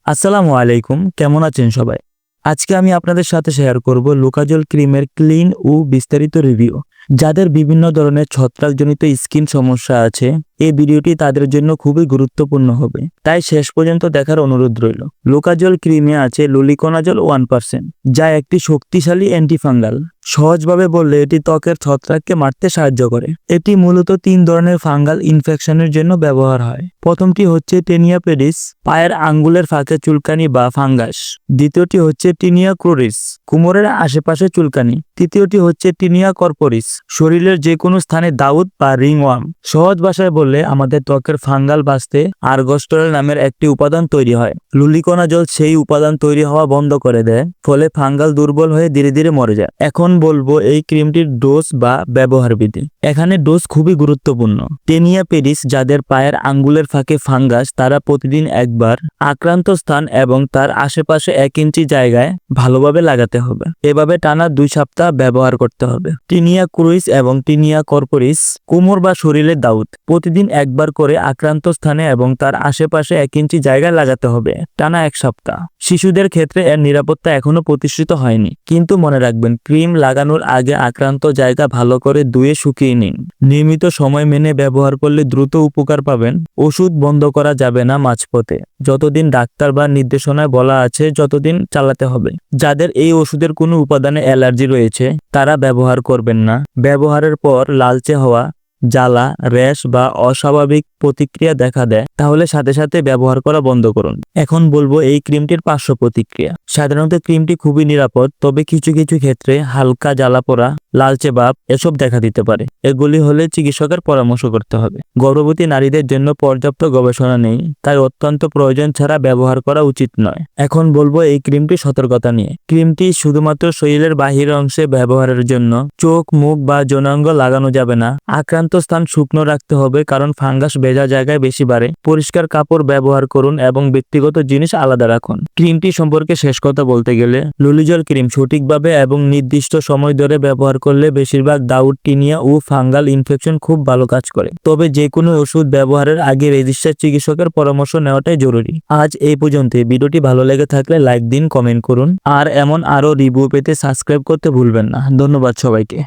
আসসালামু আলাইকুম, কেমন আছেন সবাই? আজকে আমি আপনাদের সাথে শেয়ার করব লুকাজল ক্রিমের ক্লিন ও বিস্তারিত রিভিউ। যাদের বিভিন্ন ধরনের ছত্রাকজনিত স্কিন সমস্যা আছে, এই ভিডিওটি তাদের জন্য খুবই গুরুত্বপূর্ণ হবে, তাই শেষ পর্যন্ত দেখার অনুরোধ রইল। লুকাজল ক্রিমে আছে লুলিকোনাজল 1%, যা একটি শক্তিশালী অ্যান্টিফাঙ্গাল। সহজভাবে বললে এটি ত্বকের ছত্রাককে মারতে সাহায্য করে। এটি মূলত 3 ধরনের ফাঙ্গাল ইনফেকশনের জন্য ব্যবহার হয়। প্রথমটি হচ্ছে টেনিয়া পেডিস, পায়ের আঙ্গুলের ফাঁকে চুলকানি বা ফাঙ্গাস। দ্বিতীয়টি হচ্ছে টিনিয়া ক্রোরিস, কোমরের আশেপাশে চুলকানি। তৃতীয়টি হচ্ছে টিনিয়া কর্পোরিস, শরীরের যে কোনো স্থানে দাউদ বা রিংওয়ার্ম। সহজ ভাষায় বললে আমাদের ত্বকের ফাঙ্গাল বাঁচতে আর্গস্টল নামের একটি উপাদান তৈরি হয়। লুলিকোনাজল সেই উপাদান তৈরি হওয়া বন্ধ করে দেয়, ফলে ফাঙ্গাল দুর্বল হয়ে ধীরে ধীরে মরে যায়। এখন বলবো এই ক্রিমটির ডোজ বা ব্যবহার বিধি। এখানে ডোজ খুবই গুরুত্বপূর্ণ। টেনিয়া পেডিস, যাদের পায়ের আঙ্গুলের ফাঁকে ফাঙ্গাস, তারা প্রতিদিন একবার আক্রান্ত স্থান এবং তার আশেপাশে 1 ইঞ্চি জায়গায় ভালোভাবে লাগাতে হবে। এভাবে টানা 2 সপ্তাহ ব্যবহার করতে হবে। টিনিয়া ক্রুইস এবং টিনিয়া কর্পোরিস, কোমর বা শরীরের দাউদ, প্রতিদিন একবার করে আক্রান্ত স্থানে এবং তার আশেপাশে 1 ইঞ্চি জায়গায় লাগাতে হবে, টানা 1 সপ্তাহ। শিশুদের ক্ষেত্রে এর নিরাপত্তা এখনো প্রতিষ্ঠিত হয়নি, কিন্তু মনে রাখবেন ক্রিম লাগানোর আগে আক্রান্ত জায়গা ভালো করে ধুয়ে শুকিয়ে নিন। নিয়মিত সময় মেনে ব্যবহার করলে দ্রুত উপকার পাবেন। ওষুধ বন্ধ করা যাবে না মাঝপথে। যতদিন ডাক্তার বা নির্দেশনায় বলা আছে যতদিন চালাতে হবে। যাদের এই ওষুধের কোনো উপাদানে অ্যালার্জি রয়েছে তারা ব্যবহার করবেন না। ব্যবহারের পর লালচে হওয়া, জ্বালা, র্যাশ বা অস্বাভাবিক প্রতিক্রিয়া দেখা দেয়, তাহলে সাথে সাথে ব্যবহার করা বন্ধ করুন। এখন বলবো এই ক্রিমটির পার্শ্ব প্রতিক্রিয়া। সাধারণত ক্রিমটি খুবই নিরাপদ, তবে কিছু কিছু ক্ষেত্রে হালকা জ্বালা পোড়া, লালচে ভাব এসব দেখা দিতে পারে। এগুলি হলে চিকিৎসকের পরামর্শ করতে হবে। গর্ভবতী নারীদের জন্য পর্যাপ্ত গবেষণা নেই, তাই অত্যন্ত প্রয়োজন ছাড়া ব্যবহার করা উচিত নয়। এখন বলবো এই ক্রিমটি সতর্কতা নিয়ে। ক্রিমটি শুধুমাত্র শরীরের বাহির অংশে ব্যবহারের জন্য। চোখ, মুখ বা যৌনাঙ্গ লাগানো যাবে না। আক্রান্ত স্থান শুকনো রাখতে হবে, কারণ ফাঙ্গাস ভেজা জায়গায় বেশি বাড়ে। পরিষ্কার কাপড় ব্যবহার করুন এবং ব্যক্তিগত জিনিস আলাদা রাখুন। ক্রিমটি সম্পর্কে শেষ কথা বলতে গেলে, লুলিজল ক্রিম সঠিকভাবে এবং নির্দিষ্ট সময় ধরে ব্যবহার করলে বেশিরভাগ দাউদ, টিনিয়া ও ফাঙ্গাল ইনফেকশন খুব ভালো কাজ করে। তবে যে কোনো ওষুধ ব্যবহারের আগে রেজিস্টার্ড চিকিৎসকের পরামর্শ নেওয়াটাই জরুরি। আজ এই পর্যন্ত। ভিডিওটি ভালো লেগে থাকলে লাইক দিন, কমেন্ট করুন, আর এমন আরো রিভিউ পেতে সাবস্ক্রাইব করতে ভুলবেন না। ধন্যবাদ সবাইকে।